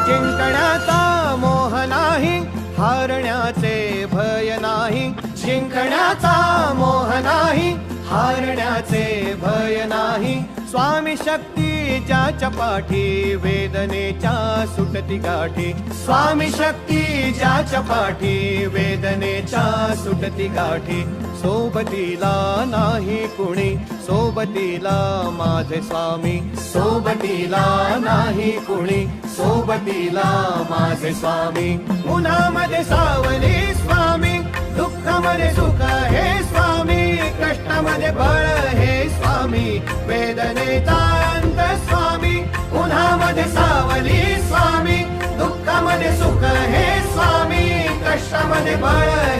जिंकण्याचा मोह नाही, हारण्याचे भय नाही. जिंकण्याचा मोह नाही, हारण्याचे भय नाही. स्वामी शक्ती ज्याच्या पाठी, वेदनेच्या सुटती गाठी. स्वामी शक्ती ज्याच्या पाठी, वेदनेच्या सुटती गाठी. सोबतीला नाही कुणी, सोबतीला माझे स्वामी. सोबतीला नाही कुणी, सोबतीला माझे स्वामी. उन्हामध्ये सावली स्वामी, दुःखामध्ये सुख हे स्वामी. कष्टामध्ये बळ हे स्वामी, वेदनेचा अंत स्वामी. उन्हामध्ये सावली स्वामी, दुःखामध्ये सुख हे स्वामी. कष्टामध्ये बळ